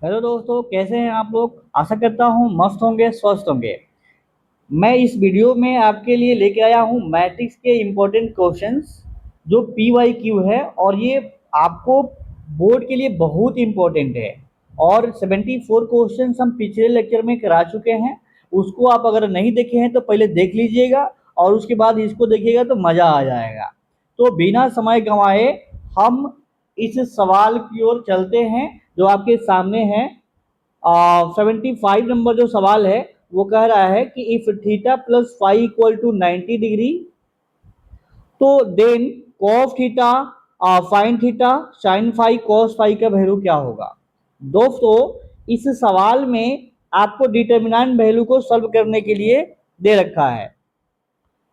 Hello दोस्तों, कैसे हैं आप लोग। आशा करता हूँ मस्त होंगे, स्वस्थ होंगे। मैं इस वीडियो में आपके लिए लेके आया हूँ मैट्रिक्स के इम्पोर्टेंट क्वेश्चंस जो पी वाई क्यू है, और ये आपको बोर्ड के लिए बहुत इम्पोर्टेंट है। और 74 क्वेश्चंस हम पिछले लेक्चर में करा चुके हैं। उसको आप अगर नहीं देखे हैं तो पहले देख लीजिएगा, और उसके बाद इसको देखिएगा तो मज़ा आ जाएगा। तो बिना समय गंवाए हम इस सवाल की ओर चलते हैं जो आपके सामने है। 75 नंबर जो सवाल है वो कह रहा है कि if theta plus five equal to 90 degree, तो then cos theta, sine theta, sine five, cos five का वैल्यू क्या होगा। दोस्तों, इस सवाल में आपको डिटर्मिनेंट वैल्यू को सॉल्व करने के लिए दे रखा है।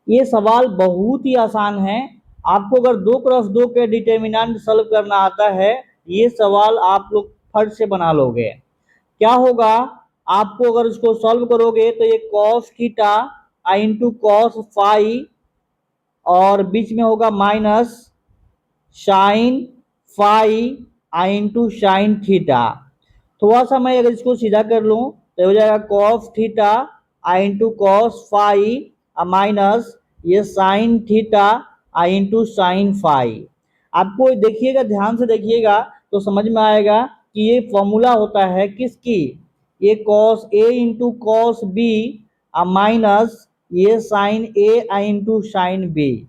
ये सवाल बहुत ही आसान है। आपको अगर 2 क्रॉस 2 के डिटर्मिनेंट सॉल्व करना आता है, ये सवाल आप लोग फट से बना लोगे। क्या होगा, आपको अगर इसको सॉल्व करोगे तो ये cos theta into cos five, और बीच में होगा minus sine five into sine theta. थोड़ा सा मैं अगर इसको सीधा कर लूं तो हो जाएगा cos theta into cos five minus ये sine theta into sine five. आपको देखिएगा, ध्यान से देखिएगा तो समझ में आएगा कि ये फॉर्मूला होता है किसकी। ये cos A into cos B minus ये साइन ए इंटू साइन बी।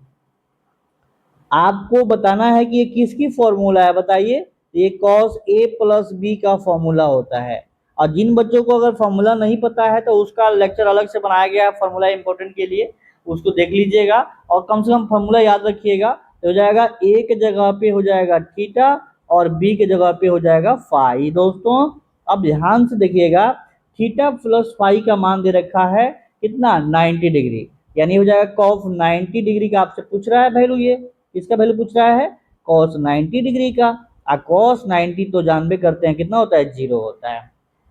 आपको बताना है कि ये किसकी फॉर्मूला है, बताइए। ये कॉस ए प्लस बी का फॉर्मूला होता है। और जिन बच्चों को अगर फॉर्मूला नहीं पता है तो उसका लेक्चर अलग से बनाया गया है फॉर्मूला इंपॉर्टेंट के लिए, उसको देख लीजिएगा और कम से कम फॉर्मूला याद रखिएगा। तो हो जाएगा ए के जगह पे हो जाएगा थीटा और बी के जगह पे हो जाएगा फाई। दोस्तों, अब ध्यान से देखिएगा, थीटा प्लस फाई का मान दे रखा है कितना, 90 डिग्री। यानी हो जाएगा कॉस 90 डिग्री का आपसे पूछ रहा है वैल्यू। ये किसका वैल्यू पूछ रहा है, कॉस 90 डिग्री का। और कॉस 90 तो जानबे करते हैं कितना होता है, 0 होता है।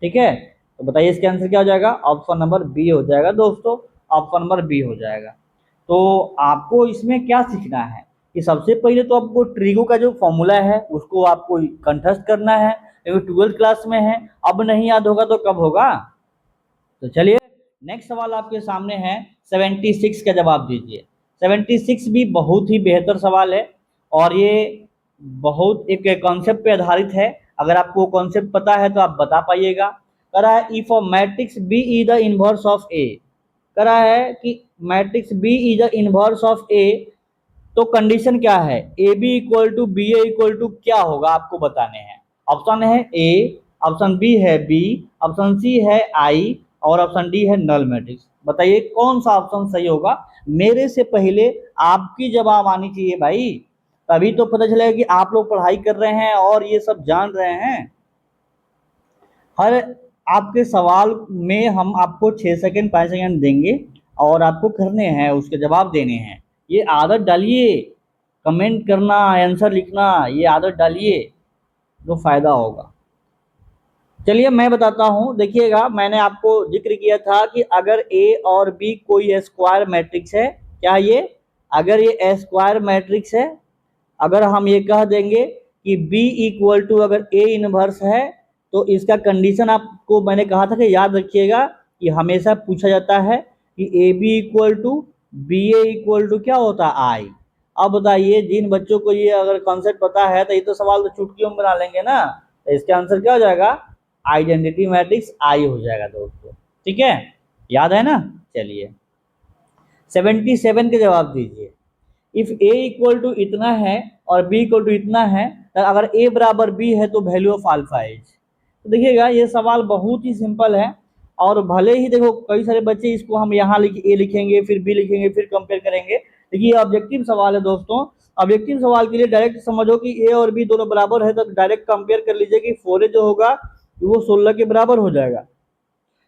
ठीक है, तो बताइए इसका आंसर क्या हो जाएगा, ऑप्शन नंबर बी हो जाएगा दोस्तों। ऑप्शन नंबर बी हो जाएगा। तो आपको इसमें क्या सीखना है कि सबसे पहले तो आपको ट्रिगो का जो फॉर्मूला है उसको आपको कंठस्थ करना है, क्योंकि 12th क्लास में है। अब नहीं याद होगा तो कब होगा। तो चलिए, नेक्स्ट सवाल आपके सामने है। 76 का जवाब दीजिए। 76 भी बहुत ही बेहतर सवाल है, और ये बहुत एक कॉन्सेप्ट पे आधारित है। अगर आपको कॉन्सेप्ट पता है तो आप बता पाइएगा। कह रहा है if a matrix B is the inverse of A. कह रहा है कि matrix B is the inverse of A, तो कंडीशन क्या है, A B equal to B A equal to क्या होगा आपको बताने हैं। ऑप्शन है ए, ऑप्शन बी है बी, ऑप्शन सी है आई, और ऑप्शन डी है नल मैट्रिक्स। बताइए कौन सा ऑप्शन सही होगा। मेरे से पहले आपकी जवाब आनी चाहिए भाई, तभी तो पता चलेगा कि आप लोग पढ़ाई कर रहे हैं और ये सब जान रहे हैं। हर आपके सवाल में हम आपको 6 सेकंड 5 सेकंड देंगे, और आपको करने हैं, उसके जवाब देने हैं। ये आदत डालिए, कमेंट करना, आंसर लिखना, ये आदत डालिए तो फायदा होगा। चलिए मैं बताता हूँ, देखिएगा मैंने आपको जिक्र किया था कि अगर ए और बी कोई स्क्वायर मैट्रिक्स है, क्या ये, अगर ये स्क्वायर मैट्रिक्स है, अगर हम ये कह देंगे कि B इक्वल टू अगर A इनवर्स है, तो इसका कंडीशन आपको मैंने कहा था कि याद रखिएगा कि हमेशा पूछा जाता है कि A B equal to B A equal to क्या होता है, आई। अब बताइए, जिन बच्चों को ये अगर कॉन्सेप्ट पता है तो ये तो सवाल तो चुटकियों में बना लेंगे ना। तो इसका आंसर क्या हो जाएगा, आइडेंटिटी मैट्रिक्स आई हो जाएगा दोस्तों। ठीक है, याद है ना। चलिए 77 के जवाब दीजिए। इफ ए इक्वल टू इतना है और बी इक्वल टू इतना है, तो अगर ए बराबर बी है तो वैल्यू ऑफ अल्फा इज। तो देखिएगा ये सवाल बहुत ही सिंपल है। और भले ही देखो कई सारे बच्चे इसको हम यहाँ ए लिखेंगे फिर बी लिखेंगे फिर कंपेयर करेंगे, लेकिन ये ऑब्जेक्टिव सवाल है दोस्तों। ऑब्जेक्टिव सवाल के लिए डायरेक्ट समझो कि ए और बी दोनों बराबर है, तो डायरेक्ट कंपेयर कर लीजिए कि 4a जो होगा वो 16 के बराबर हो जाएगा।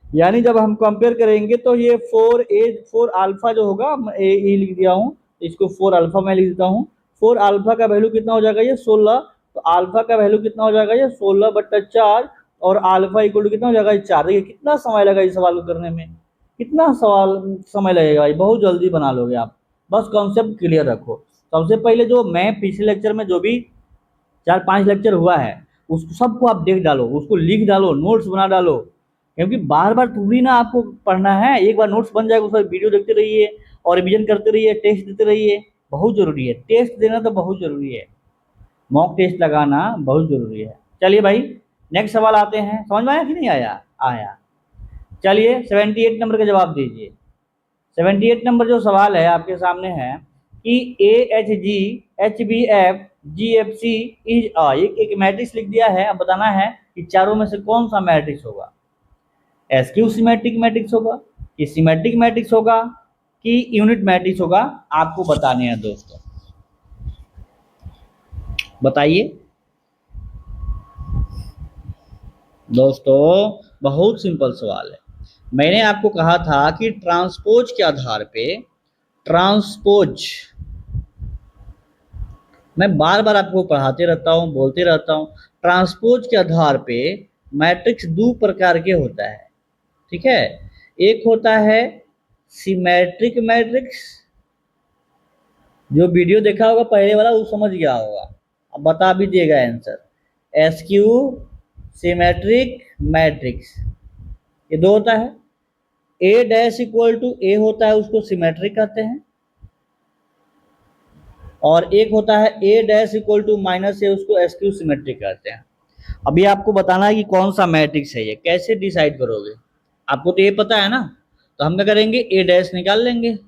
यानी जब हम कंपेयर करेंगे तो ये 4 अल्फा जो होगा, ए लिख दिया हूँ, इसको 4 अल्फा में लिख देता हूँ। 4 अल्फा का वैल्यू कितना हो जाएगा, ये 16। तो अल्फा का वैल्यू कितना हो जाएगा, ये 16/4, और अल्फा इक्वल टू कितना हो जाएगा, 4। देखिए कितना समय लगा इस सवाल को करने में, कितना सवाल समय लगेगा भाई, बहुत जल्दी बना लोगे आप। बस कॉन्सेप्ट क्लियर रखो। सबसे पहले जो मैं पिछले लेक्चर में जो भी 4-5 लेक्चर हुआ है उसको सबको आप देख डालो, उसको लिख डालो, नोट्स बना डालो, क्योंकि बार बार थोड़ी ना आपको पढ़ना है। एक बार नोट्स बन जाएगा, उसका वीडियो देखते रहिए और रिवीजन करते रहिए, टेस्ट देते रहिए, बहुत जरूरी है। टेस्ट देना तो बहुत जरूरी है, मॉक टेस्ट लगाना बहुत जरूरी है। चलिए भाई नेक्स्ट सवाल आते हैं, समझ में आया कि नहीं आया? आया। चलिए 78 नंबर का जवाब दीजिए। 78 नंबर जो सवाल है आपके सामने है कि AHGHBF GFC एक मैट्रिक्स लिख दिया है। अब बताना है कि चारों में से कौन सा मैट्रिक्स होगा। एसक्यू सिमेट्रिक मैट्रिक्स होगा कि सिमेट्रिक मैट्रिक्स होगा कि यूनिट मैट्रिक्स होगा, आपको बताने हैं दोस्तों। बताइए दोस्तों, बहुत सिंपल सवाल है। मैंने आपको कहा था कि ट्रांसपोज के आधार पे, ट्रांसपोज, मैं बार बार आपको पढ़ाते रहता हूँ, बोलते रहता हूँ, ट्रांसपोज के आधार पे मैट्रिक्स दो प्रकार के होता है, ठीक है। एक होता है सिमेट्रिक मैट्रिक्स, जो वीडियो देखा होगा पहले वाला वो समझ गया होगा, अब बता भी दिएगा आंसर। एसक्यू सिमेट्रिक मैट्रिक्स, ये दो होता है। ए डैश इक्वल टू ए होता है, उसको सिमेट्रिक कहते हैं, और एक होता है ए डैश इक्वल टू माइनस ए, उसको एसक्यू सिमेट्रिक कहते हैं। अभी आपको बताना है कि कौन सा मैट्रिक्स है ये, कैसे डिसाइड करोगे? आपको तो ये पता है ना, तो हम क्या करेंगे, ए डैश निकाल लेंगे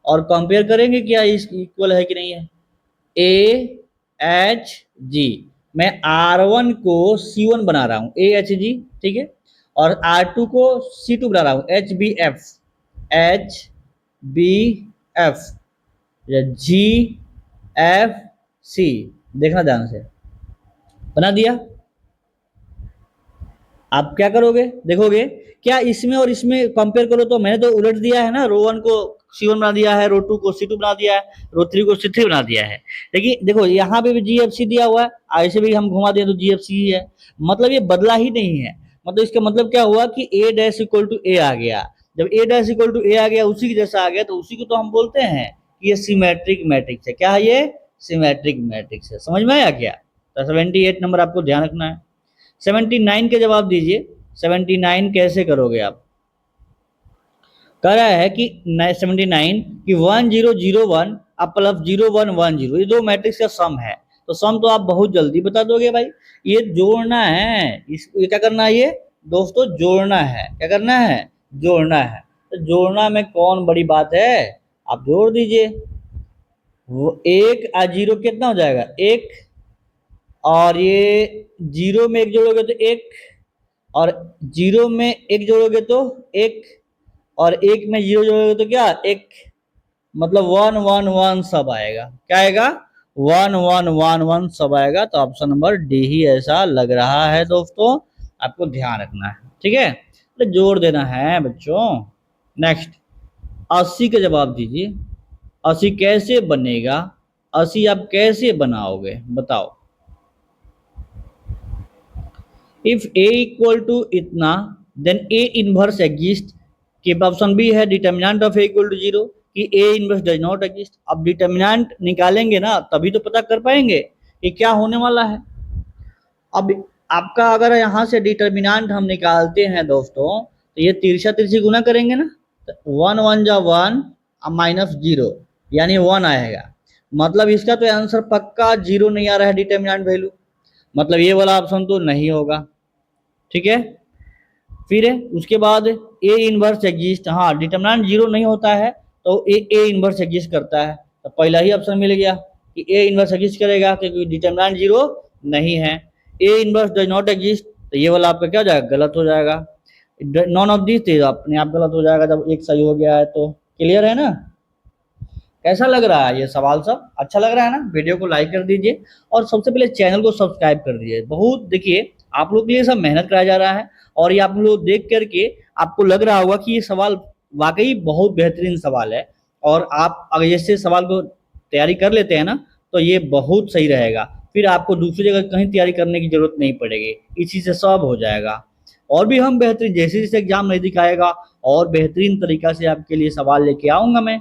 और कंपेयर करेंगे क्या इक्वल है कि नहीं है। ए एच जी, मैं R1 को C1 बना रहा हूँ, AHG, ठीक है, और R2 को C2 बना रहा हूँ, HBF, HBF या GFC। देखना ध्यान से, बना दिया। आप क्या करोगे, देखोगे क्या इसमें और इसमें कंपेयर करो, तो मैंने तो उलट दिया है ना, रो 1 को C1 बना दिया है, रो 2 को C2 बना दिया है, रो 3 को C3 बना दिया है। लेकिन देखो यहाँ पे भी GFC दिया हुआ है, ऐसे भी हम घुमा दें तो GFC ही है, मतलब ये बदला ही नहीं है। मतलब इसका मतलब क्या हुआ कि A डैश इक्वल टू ए आ गया। जब A डैश इक्वल टू ए आ गया, उसी के जैसा आ गया, तो उसी को तो हम बोलते हैं कि ये सिमेट्रिक मैट्रिक्स है। क्या है ये? सिमेट्रिक मैट्रिक्स है। समझ में आया क्या? तो 78 नंबर आपको ध्यान रखना है। 79 के जवाब दीजिए। 79 कैसे करोगे आप? कह रहा है कि 79 कि 1001 अब प्लस 0110, ये दो मैट्रिक्स का सम है। तो सम तो आप बहुत जल्दी बता दोगे भाई, ये जोड़ना है, ये क्या करना है, ये दोस्तों जोड़ना है। क्या करना है? जोड़ना है। तो जोड़ना में कौन बड़ी बात है, आप जोड़ दीजिए। वो एक आ जीरो कितना हो जाएगा, एक, और ये जीरो में एक जोड़ोगे तो एक, और जीरो में एक जोड़ोगे तो एक, और एक में जीरो जोड़ोगे तो क्या, एक, मतलब 111 सब आएगा। क्या आएगा? 1111 सब आएगा। तो ऑप्शन नंबर डी ही ऐसा लग रहा है दोस्तों, आपको ध्यान रखना है, ठीक है, तो जोड़ देना है बच्चों। नेक्स्ट 80 का जवाब दीजिए। 80 कैसे बनेगा, 80 आप कैसे बनाओगे बताओ। इफ a इक्वल टू इतना देन a इनवर्स एग्जिस्ट, कि ऑप्शन बी है determinant of a equal to 0 कि a inverse does not exist. अब डिटर्मिनेंट निकालेंगे ना तभी तो पता कर पाएंगे कि क्या होने वाला है। अब आपका अगर यहाँ से डिटर्मिनेंट हम निकालते हैं दोस्तों, तो ये तिरछा तिरछी गुना करेंगे ना, तो 1 1 जा 1 माइनस 0 यानी 1 आएगा। मतलब इसका तो आंसर पक्का 0 नहीं आ रहा है डिटर्मिनेंट वैल्यू, मतलब ये वाला ऑप्शन तो नहीं होगा, ठीक है। फिर उसके बाद ए इनवर्स एग्जिस्ट, हाँ डिटर्मिनेंट 0 नहीं होता है तो ए इनवर्स एग्जिस्ट करता है, तो पहला ही ऑप्शन मिल गया कि ए इनवर्स एग्जिस्ट करेगा क्योंकि डिटर्मिनेंट 0 नहीं है। A inverse does not exist, तो ये वाला आपका क्या हो जाएगा, गलत हो जाएगा। नॉन ऑफ दिस अपने आप गलत हो जाएगा जब एक सही हो गया है। तो क्लियर है ना? कैसा लग रहा है ये सवाल, सब अच्छा लग रहा है ना? वीडियो को लाइक कर दीजिए और सबसे पहले चैनल को सब्सक्राइब कर दीजिए। बहुत देखिए आप लोग के लिए सब मेहनत कराया जा रहा है, और ये आप लोग देख करके आपको लग रहा होगा कि ये सवाल वाकई बहुत बेहतरीन सवाल है, और आप अगर जैसे सवाल को तैयारी कर लेते हैं ना तो ये बहुत सही रहेगा। फिर आपको दूसरी जगह कहीं तैयारी करने की जरूरत नहीं पड़ेगी, इसी से सब हो जाएगा। और भी हम बेहतरीन जैसे जैसे एग्जाम नहीं दिखाएगा और बेहतरीन तरीका से आपके लिए सवाल लेके आऊँगा मैं।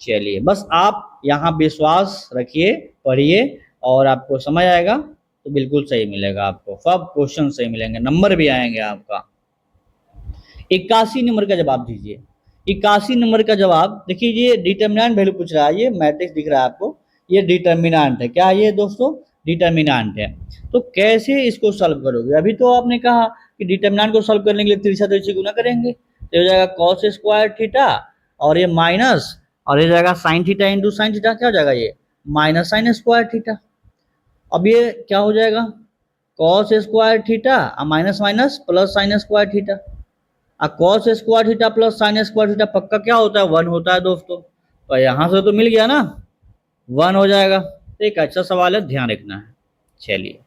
चलिए बस आप यहाँ विश्वास रखिए, पढ़िए और आपको समझ आएगा। तो बिल्कुल सही मिलेगा आपको, सब क्वेश्चन सही मिलेंगे, नंबर भी आएंगे आपका। 81 नंबर का जवाब दीजिए। 81 नंबर का जवाब देखिए, ये डिटर्मिनेंट वैल्यू पूछ रहा है, ये मैट्रिक्स दिख रहा है आपको, ये डिटर्मिनेंट है। क्या ये दोस्तों? डिटर्मिनेंट है। तो कैसे इसको सॉल्व करोगे? अभी तो आपने कहा कि डिटर्मिनेंट को सॉल्व करने के लिए तिरछा तिरछी गुना करेंगे, तो हो जाएगा कॉस स्क्वायर थीटा और ये माइनस, और ये जाएगा sign theta into sine theta, क्या हो जाएगा ये माइनस साइन स्क्वायर थीटा। अब ये क्या हो जाएगा? Cos square theta minus minus plus sine square theta. Cos square theta plus sine square theta पक्का क्या होता है? 1 होता है दोस्तों। तो यहां से तो मिल गया ना, 1 हो जाएगा। तो एक अच्छा सवाल है, ध्यान रखना है। चलिए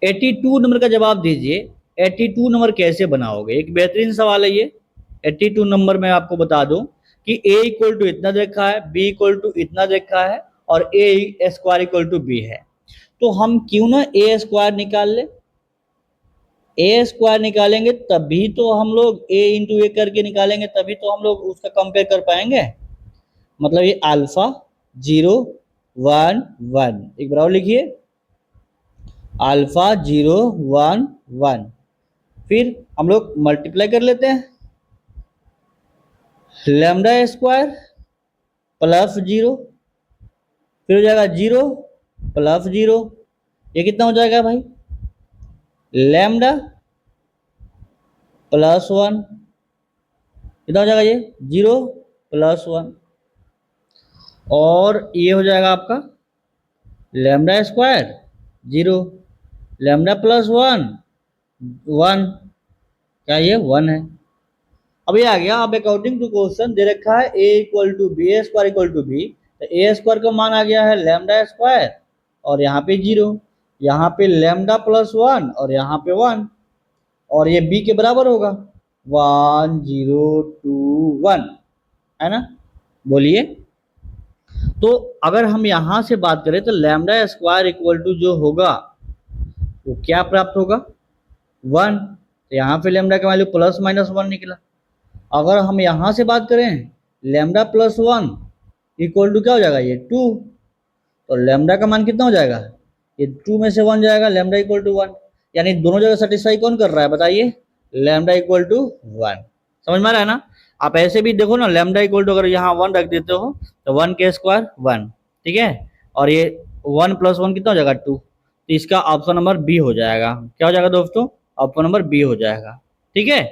82 नंबर का जवाब दीजिए। 82 नंबर कैसे बनाओगे? एक बेहतरीन सवाल है ये। 82 नंबर में आपको बता दूं कि a इक्वल टू इतना देखा है, b इक्वल टू इतना देखा है और a square equal to b है। तो हम क्यों ना a स्क्वायर निकाल ले। ए स्क्वायर निकालेंगे तभी तो हम लोग a इंटू ए करके निकालेंगे, तभी तो हम लोग उसका कंपेयर कर पाएंगे। मतलब ये अल्फा 0 1 1, एक बार और लिखिए, अल्फा 0 1 1। फिर हम लोग मल्टीप्लाई कर लेते हैं, लैम्डा स्क्वायर प्लस 0, फिर हो जाएगा 0 प्लस 0, ये कितना हो जाएगा भाई? लैम्डा प्लस 1, कितना हो जाएगा ये? 0 प्लस 1, और ये हो जाएगा आपका लैम्डा स्क्वायर 0, लैम्डा प्लस 1 1, क्या ये 1 है। अब ये आ गया, अब अकॉर्डिंग टू क्वेश्चन दे रखा है a equal to B, A square equal to B, तो ए स्क्वायर का मान आ गया है लैम्डा स्क्वायर और यहाँ पे 0, यहाँ पे लैम्डा प्लस 1 और यहाँ पे 1, और ये b के बराबर होगा 1 0 2 1, है ना? बोलिए। तो अगर हम यहां से बात करें तो लैम्डा स्क्वायर इक्वल टू जो होगा वो क्या प्राप्त होगा? 1। तो यहाँ पे लैम्डा का वैल्यू प्लस माइनस 1 निकला। अगर हम यहां से बात करें लैम्डा प्लस 1 इक्वल टू क्या हो जाएगा? ये 2। तो लैम्डा का मान कितना हो जाएगा? ये 2 में से 1 जाएगा, लैम्डा इक्वल टू 1। यानी दोनों जगह सेटिस्फाई कौन कर रहा है बताइए? Lambda equal to 1। समझ में आ रहा है ना? आप ऐसे भी देखो ना, लैम्डा इक्वल टू अगर यहाँ 1 रख देते हो तो 1 के स्क्वायर 1, ठीक है, और ये 1 प्लस 1 कितना हो जाएगा? 2। तो इसका ऑप्शन नंबर बी हो जाएगा। क्या हो जाएगा दोस्तों? ऑप्शन नंबर बी हो जाएगा। ठीक है,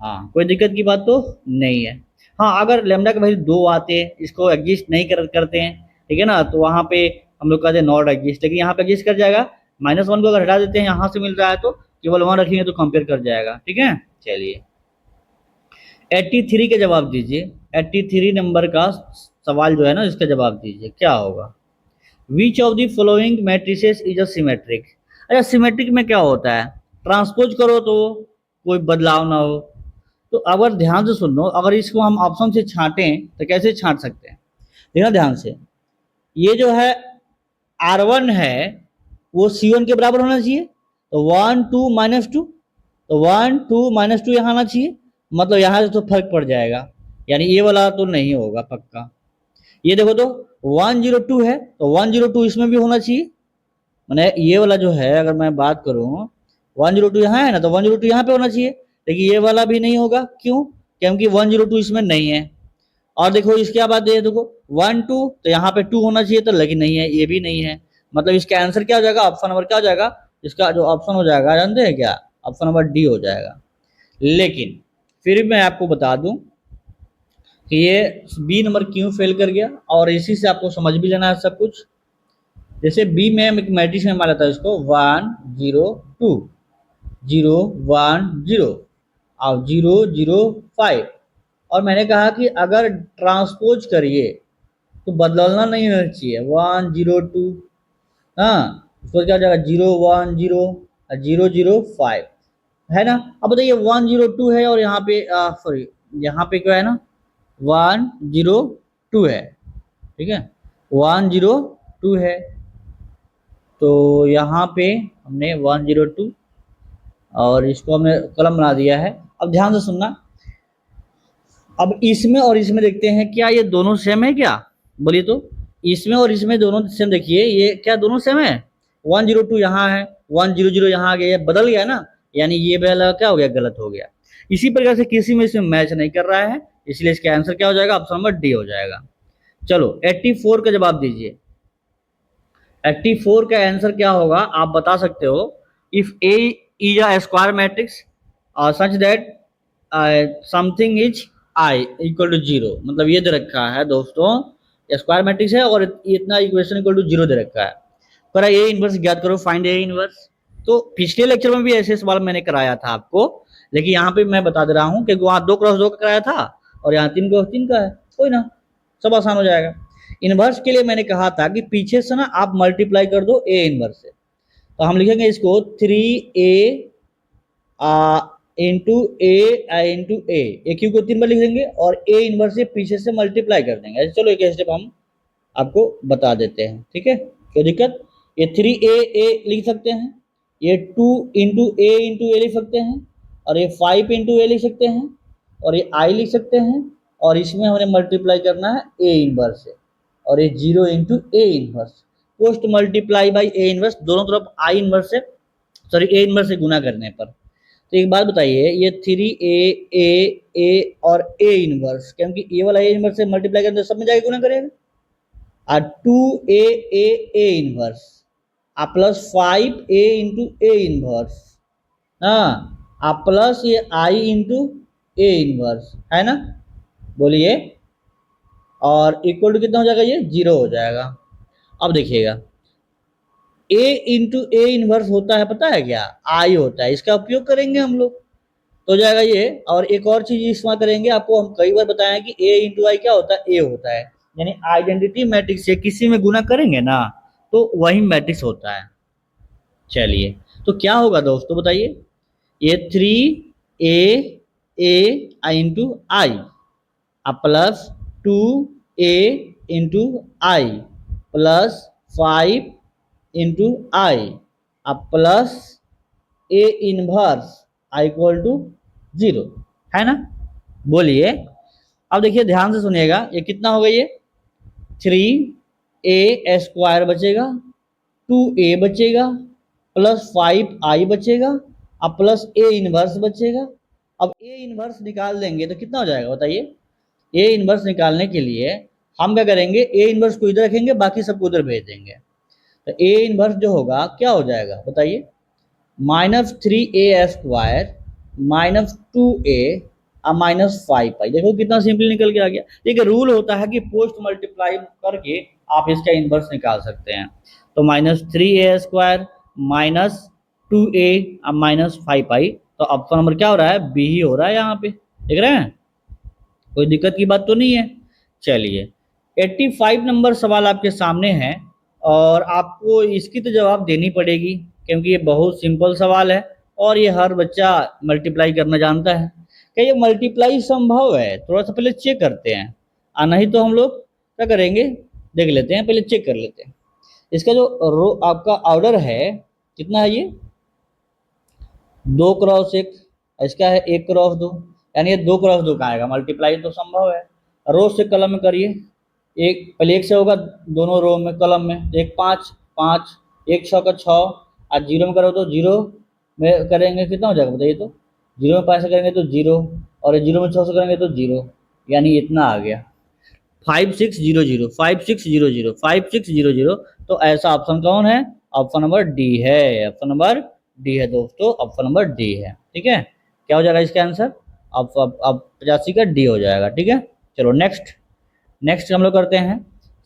हाँ, कोई दिक्कत की बात तो नहीं है। हाँ, अगर लैम्डा के वैल्यू 2 आते हैं, इसको एग्जिस्ट नहीं करते हैं, ठीक है ना, तो वहाँ पे हम लोग कहते हैं नॉट एग्जिस्ट, लेकिन यहाँ पे एग्जिस्ट कर जाएगा। -1 को अगर हटा देते हैं, यहाँ से मिल रहा है तो केवल 1 रखेंगे तो कंपेयर कर जाएगा। ठीक है, चलिए 83 के जवाब दीजिए। 83 नंबर का सवाल जो है ना, इसका जवाब दीजिए, क्या होगा? Which of the following matrices is a symmetric. अच्छा, सिमेट्रिक में क्या होता है? ट्रांसपोज करो तो कोई बदलाव ना हो। तो अगर ध्यान से सुन लो, अगर इसको हम ऑप्शन से छांटें तो कैसे छांट सकते हैं? देखना ध्यान से, ये जो है R1 है वो C1 के बराबर होना चाहिए, तो 1 2 -2, तो 1 2 -2 यहाँ आना चाहिए, मतलब यहाँ से तो फर्क पड़ जाएगा, यानी ये वाला तो नहीं होगा पक्का। ये देखो तो 102 है, तो 102 इसमें भी होना चाहिए, मैंने ये वाला जो है, अगर मैं बात करूं 102 यहाँ है ना, तो 102 यहाँ पे होना चाहिए, लेकिन ये वाला भी नहीं होगा। क्यों? क्योंकि 102 इसमें नहीं है। और देखो इसके बाद ये देखो 1 2, तो यहाँ पे 2 होना चाहिए तो, लेकिन नहीं है, ये भी नहीं है। मतलब इसका आंसर क्या हो जाएगा? ऑप्शन नंबर क्या हो जाएगा? इसका जो ऑप्शन हो जाएगा जानते हैं क्या? ऑप्शन नंबर डी हो जाएगा। लेकिन फिर मैं आपको बता दूं कि ये बी नंबर क्यों फेल कर गया, और इसी से आपको समझ भी लेना है सब कुछ। जैसे बी में मैट्रिक्स में माना था इसको 1 0 2 0 1 0 और 0 0 5, और मैंने कहा कि अगर ट्रांसपोज करिए तो बदलना नहीं होना चाहिए 1 0 2, हाँ, उसको क्या हो जाएगा 0 1 0 और 0 0 5, है ना? अब बताइए 1 0 2 है और यहाँ पे सॉरी, यहाँ पे क्या है ना 1 0 2 है, ठीक है, 1 0 2 है, तो यहाँ पे हमने 1 0 2 और इसको हमने कलम बना दिया है। अब ध्यान से सुनना, अब इसमें और इसमें देखते हैं क्या ये दोनों सेम है क्या? बोलिए तो, इसमें और इसमें दोनों सेम, देखिए ये क्या दोनों सेम है? 102 यहाँ है, 100 यहाँ आ गया, बदल गया ना, यानी ये वाला क्या हो गया, गलत हो गया। इसी प्रकार से किसी में इसमें मैच नहीं कर रहा है, इसलिए इसका आंसर क्या हो जाएगा, ऑप्शन नंबर डी हो जाएगा। चलो 84 का जवाब दीजिए। 84 का आंसर क्या होगा आप बता सकते हो। If A is a square matrix such that something is I equal to zero, मतलब ये दे रखा है दोस्तों, स्क्वायर मैट्रिक्स है और इतना इक्वेशन इक्वल टू जीरो दे रखा है, पर ए इनवर्स ज्ञात करो, फाइंड ए इनवर्स। तो पिछले लेक्चर में भी ऐसे सवाल मैंने कराया था आपको, लेकिन यहाँ पे मैं बता दे रहा हूँ क्योंकि वहां 2x2 का कराया था और यहाँ 3x3 का है, कोई ना, सब आसान हो जाएगा। इनवर्स के लिए मैंने कहा था कि पीछे से ना आप मल्टीप्लाई कर दो ए इनवर्स से, तो हम लिखेंगे इसको 3a इंटू ए क्यू को 3 बार लिख देंगे और ए इनवर्स से पीछे से मल्टीप्लाई कर देंगे। चलो एक स्टेप हम आपको बता देते हैं, ठीक है, कोई दिक्कत। ये 3a लिख सकते हैं, ये 2 इंटू ए लिख सकते हैं, और ये 5 इंटू ए लिख सकते हैं, और ये आई लिख सकते हैं, और इसमें हमने मल्टीप्लाई करना है ए इनवर्स से, और ये 0 into A inverse, post multiply by A inverse, दोनों तरफ आई इनवर्स से, सॉरी ए इनवर्स से गुना करने पर। तो एक बात बताइए, ये 3a और ए इनवर्स, क्योंकि ए वाला ए इनवर्स से मल्टीप्लाई करने सब में जाके गुना करेगा, और 2a इनवर्स आ plus 5a into A inverse, हाँ, आ प्लस ये आई इंटू ए इनवर्स, है ना, बोलिए, और इक्वल टू कितना हो जाएगा, ये 0 हो जाएगा। अब देखिएगा a इंटू ए इनवर्स होता है, पता है क्या, आई होता है, इसका उपयोग करेंगे हम लोग, तो हो जाएगा ये। और एक और चीज इसमें करेंगे, आपको हम कई बार बताया कि a इंटू आई क्या होता है, ए होता है, यानी आइडेंटिटी मैट्रिक्स से किसी में गुना करेंगे ना तो वही मैट्रिक्स होता है। चलिए, तो क्या होगा दोस्तों बताइए, ये 3a into I plus 2a into I plus 5 into I plus A inverse I equal to 0, है ना, बोलिए। अब देखिए ध्यान से सुनिएगा, ये कितना होगा, ये 3a स्क्वायर बचेगा, 2a बचेगा, प्लस 5i बचेगा, अब प्लस ए इनवर्स बचेगा। अब ए इनवर्स निकाल देंगे तो कितना हो जाएगा बताइए। ए इनवर्स निकालने के लिए हम क्या करेंगे, ए इनवर्स को इधर रखेंगे, बाकी सबको उधर भेज देंगे, तो ए इनवर्स जो होगा क्या हो जाएगा बताइए, -3a square minus 2a -5i। देखो कितना सिंपल निकल के आ गया। एक रूल होता है कि पोस्ट मल्टीप्लाई करके आप इसका इनवर्स निकाल सकते हैं, तो -3a स्क्वायर -2a -5i, तो ऑप्शन नंबर क्या हो रहा है, बी ही हो रहा है, यहाँ पे देख रहे हैं, कोई दिक्कत की बात तो नहीं है। चलिए 85 नंबर सवाल आपके सामने है, और आपको इसकी तो जवाब देनी पड़ेगी क्योंकि ये बहुत सिंपल सवाल है और ये हर बच्चा मल्टीप्लाई करना जानता है। क्या ये मल्टीप्लाई संभव है, थोड़ा सा पहले चेक करते हैं, और नहीं तो हम लोग क्या करेंगे, देख लेते हैं, पहले चेक कर लेते हैं। इसका जो रो आपका ऑर्डर है कितना है, ये 2x1, इसका है 1x2, यानी ये 2x2 का आएगा, मल्टीप्लाई तो संभव है। रो से कलम में करिए, एक पहले एक से होगा दोनों रो में कलम में, एक 5 5, 1 6 का 6, और 0 में करो तो 0 में करेंगे कितना हो जाएगा बताइए, तो 0 में 5 से करेंगे तो 0, और 0 में 6 से करेंगे तो 0, यानी इतना आ गया 5600 5600 5600। तो ऐसा ऑप्शन कौन है, ऑप्शन नंबर डी है, ऑप्शन नंबर डी है दोस्तों, ऑप्शन नंबर डी है, ठीक है। क्या हो जाएगा इसका आंसर, अब 85 का डी हो जाएगा, ठीक है। चलो नेक्स्ट नेक्स्ट हम लोग करते हैं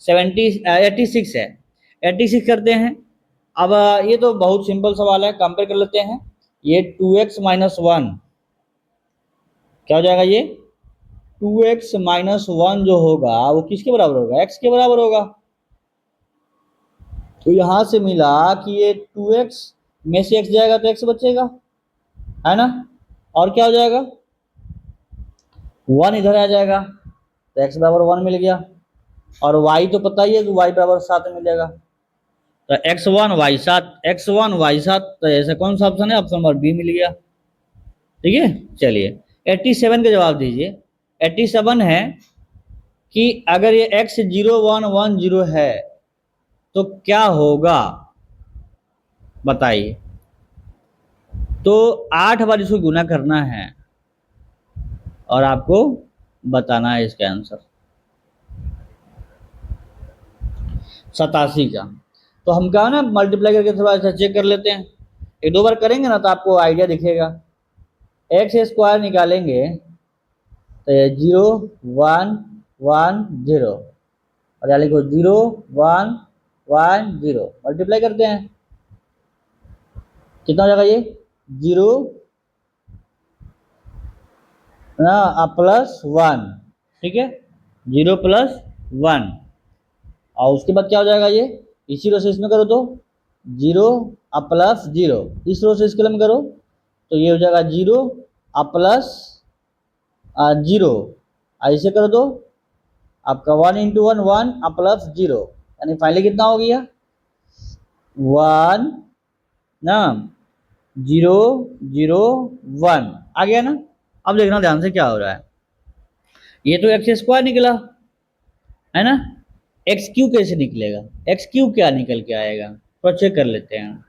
86 है, 86 करते हैं। अब ये तो बहुत सिंपल सवाल है, कंपेयर कर लेते हैं। ये 2x - 1 क्या हो जाएगा, ये 2x - 1 जो होगा वो किसके बराबर होगा, x के बराबर होगा। तो यहां से मिला कि ये 2x में से x जाएगा तो x बचेगा, है ना, और क्या हो जाएगा 1 इधर आ जाएगा तो x बराबर 1 मिल गया, और y तो पता ही है कि y बराबर 7 मिलेगा, तो x1 y7 तो ऐसा कौन सा ऑप्शन है, ऑप्शन नंबर बी मिल गया, ठीक है। चलिए 87 का जवाब दीजिए। 87 है कि अगर ये x 0 1 1 0 है तो क्या होगा, बताइए। तो 8 बार इसको गुना करना है और आपको बताना है इसका आंसर 87 का। तो हम क्या ना मल्टीप्लाई करके थोड़ा सा चेक कर लेते हैं। एक दो बार करेंगे ना तो आपको आइडिया दिखेगा। एक्स स्क्वायर निकालेंगे तो ये 0 1 1 0 और यहाँ लिखो 0 1 1 0 मल्टीप्लाई करते हैं, कितना हो जाएगा ये 0 ना प्लस 1, ठीक है 0 प्लस 1 और उसके बाद क्या हो जाएगा ये इसी रो से इसमें करो तो 0 प्लस 0, इस रो से इसके में करो तो ये हो जाएगा 0 प्लस 0, ऐसे करो तो आपका 1 इंटू 1 1 प्लस 0 यानी फाइनली कितना हो गया 1 ना 0 0 1 आ गया ना। अब देखना ध्यान से क्या हो रहा है, ये तो एक्स स्क्वायर निकला है ना, एक्स क्यू कैसे निकलेगा, एक्स क्यू क्या निकल के आएगा तो चेक कर लेते हैं।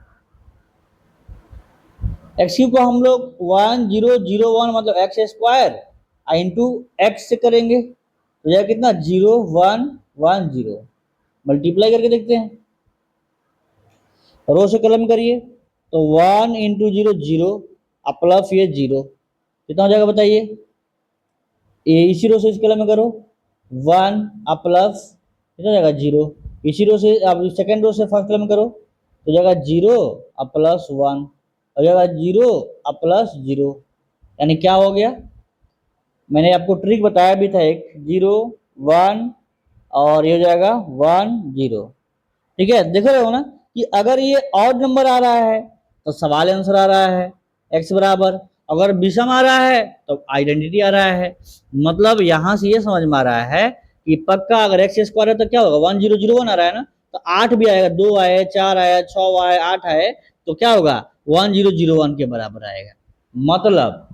एक्स क्यू को हम लोग 1001 मतलब एक्स स्क्वायर इंटू एक्स से करेंगे तो यह कितना 0110 मल्टीप्लाई करके देखते हैं, रो से कलम करिए तो 1 इंटू 0 0 प्लस ये 0 कितना हो जाएगा बताइए, ये इसी रो से इस कलम में करो 1 प्लस कितना हो जाएगा 0, इसी रो से आप सेकेंड रो से फर्स्ट कलम में करो तो जाएगा 0 प्लस 1 हो जाएगा 0 प्लस 0 यानी क्या हो गया, मैंने आपको ट्रिक बताया भी था एक 0 1 और ये हो जाएगा 1 0, ठीक है देख रहे हो ना कि अगर ये ऑड नंबर आ रहा है तो सवाल आंसर आ रहा है x बराबर, अगर विषम आ रहा है तो आइडेंटिटी आ रहा है। मतलब यहां से ये समझ में आ रहा है कि पक्का अगर एक्स स्क्वायर है तो क्या होगा 1001 आ रहा है ना, तो 8 भी आएगा, 2 आए 4 आया 6 आए 8 आए तो क्या होगा 1001 के बराबर आएगा। मतलब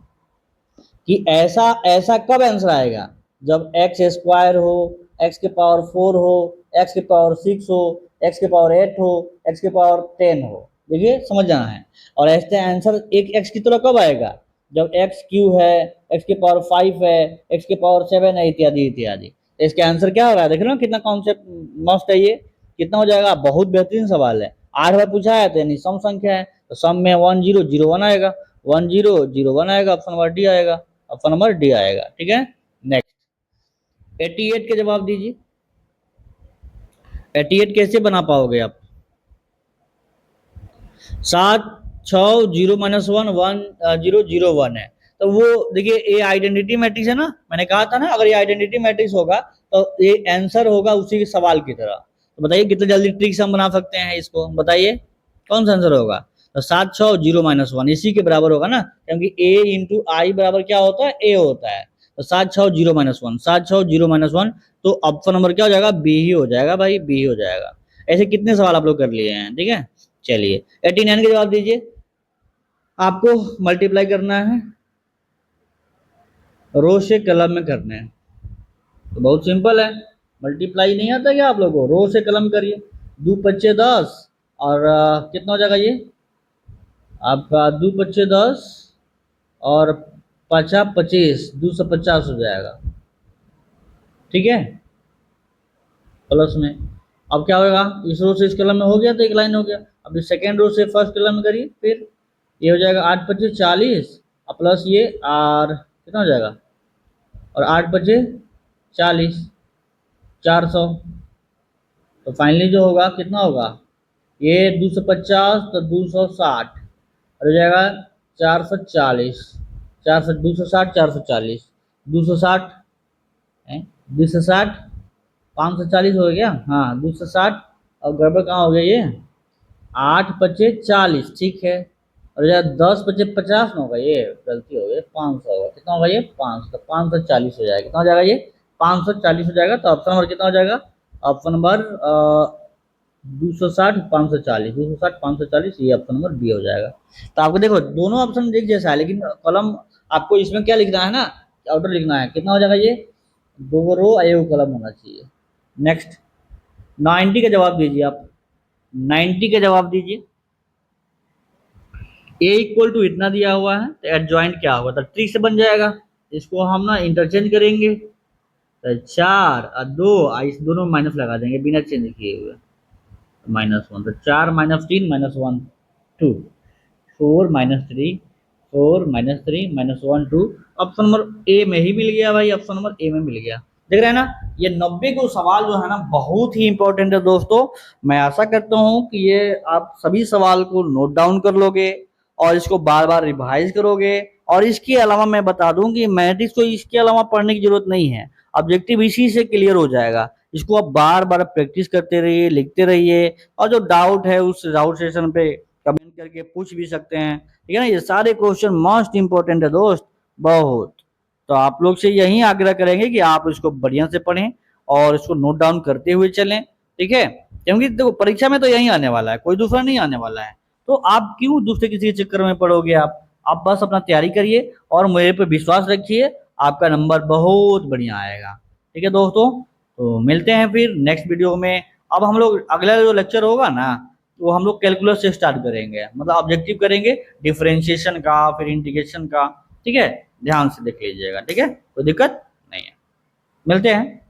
कि ऐसा ऐसा कब आंसर आएगा जब एक्स स्क्वायर हो, एक्स के पावर 4 हो, एक्स के पावर 6 हो, एक्स के पावर 8 हो, एक्स के पावर 10 हो, देखिए समझ जाना है। और ऐसे आंसर एक एक्स की तरह कब आएगा जब एक्स क्यू है, एक्स के पावर 5 है, एक्स के पावर 7 है इत्यादि इत्यादि। तो इसका आंसर क्या हो रहा है देख रहे हो कितना कॉन्सेप्ट मस्त है ये, कितना हो जाएगा, बहुत बेहतरीन सवाल है। 8 बार पूछा है तो यानी सम संख्या है तो सम में 1001 आएगा, 1001 आएगा, ऑप्शन नंबर डी आएगा, ऑप्शन नंबर डी आएगा, ठीक है। नेक्स्ट 88 के जवाब दीजिए, 88 कैसे बना पाओगे आप, 7 6 0 माइनस 1 1 0 0 1 है तो वो देखिए ये आइडेंटिटी मैट्रिक्स है ना, मैंने कहा था ना अगर ये आइडेंटिटी मैट्रिक्स होगा तो ये आंसर होगा उसी के सवाल की तरह। तो बताइए कितने जल्दी ट्रिक से हम बना सकते हैं इसको, बताइए कौन सा आंसर होगा, तो 7 6 0 माइनस 1 इसी के बराबर होगा ना, क्योंकि a इंटू आई बराबर क्या होता है a होता है, तो 7 6 0 माइनस 1 7 6 0 माइनस 1 तो ऑप्शन नंबर क्या हो जाएगा बी ही हो जाएगा भाई, बी हो जाएगा। ऐसे कितने सवाल आप लोग कर लिए हैं, ठीक है। चलिए 89 के जवाब दीजिए, आपको मल्टीप्लाई करना है, रो से कलम में करना है, तो बहुत सिंपल है, मल्टीप्लाई नहीं आता क्या आप लोगों को, रो से कलम करिए, 2 पच्चे 10 और कितना हो जाएगा ये आपका 2 पच्चे 10 और 5 25 250 हो जाएगा, ठीक है प्लस में। अब क्या होगा इस रो से इस कलम में हो गया तो एक लाइन हो गया, अब इस सेकेंड रो से फर्स्ट कलम में करिए, फिर ये हो जाएगा 8 25 40 प्लस ये आर कितना हो जाएगा और 8 बचे 40 400, तो फाइनली जो होगा कितना होगा ये 250 तो 260 और हो जाएगा 440 400 260 440 260 260 540 हो गया, हाँ 260 और गड़बड़ कहाँ हो गया ये 8 पचे 40, ठीक है और यार 10 पचे 50 ना होगा, ये गलती हो गई 500 होगा, कितना होगा ये 500 540 हो जाएगा, कितना हो जाएगा ये 540 हो जाएगा। तो ऑप्शन नंबर कितना हो जाएगा, ऑप्शन नंबर 260 540 260 540 ये ऑप्शन नंबर बी हो जाएगा। तो आपको देखो दोनों ऑप्शन एक जैसा है लेकिन कॉलम आपको इसमें क्या लिखना है ना, आउटर लिखना है, कितना हो जाएगा ये 2 रो एक कॉलम होना चाहिए। नेक्स्ट 90 का जवाब दीजिए आप, 90 का जवाब दीजिए, ए इक्वल टू इतना दिया हुआ है तो एडजॉइंट क्या होगा, तो 3 से बन जाएगा। इसको हम ना इंटरचेंज करेंगे, तो 4 और 2 इस दोनों में माइनस लगा देंगे बिना चेंज किए हुए, -1, तो 4 - 3 -1 2, 4 - 3 4 - 3 -1 2। ऑप्शन नंबर ए में ही मिल गया भाई, ऑप्शन नंबर ए में मिल गया। देख रहे हैं ना, ये 90 को सवाल जो है ना बहुत ही इंपॉर्टेंट है दोस्तों। मैं आशा करता हूं कि ये आप सभी सवाल को नोट डाउन कर लोगे और इसको बार बार रिवाइज करोगे। और इसके अलावा मैं बता दूं कि मैथमेटिक्स को इसके अलावा पढ़ने की जरूरत नहीं है, ऑब्जेक्टिव इसी से क्लियर हो जाएगा। इसको आप बार बार प्रैक्टिस करते रहिए, लिखते रहिए, और जो डाउट है उस डाउट सेशन पे कमेंट करके पूछ भी सकते हैं, ठीक है ना। ये सारे क्वेश्चन मोस्ट इंपॉर्टेंट है दोस्त, बहुत। तो आप लोग से यही आग्रह करेंगे कि आप इसको बढ़िया से पढ़ें और इसको नोट डाउन करते हुए चलें, ठीक है। क्योंकि देखो परीक्षा में तो यही आने वाला है, कोई दूसरा नहीं आने वाला है। तो आप क्यों दूसरे किसी के चक्कर में पढ़ोगे? आप बस अपना तैयारी करिए और मेरे पे विश्वास रखिए, आपका नंबर बहुत बढ़िया आएगा, ठीक है दोस्तों। तो मिलते हैं फिर नेक्स्ट वीडियो में। अब हम लोग अगला जो लेक्चर होगा ना, वो हम लोग कैलकुलस से स्टार्ट करेंगे, मतलब ऑब्जेक्टिव करेंगे डिफरेंशिएशन का, फिर इंटीग्रेशन का, ठीक है। ध्यान से देख लीजिएगा, ठीक है, कोई दिक्कत नहीं है। मिलते हैं।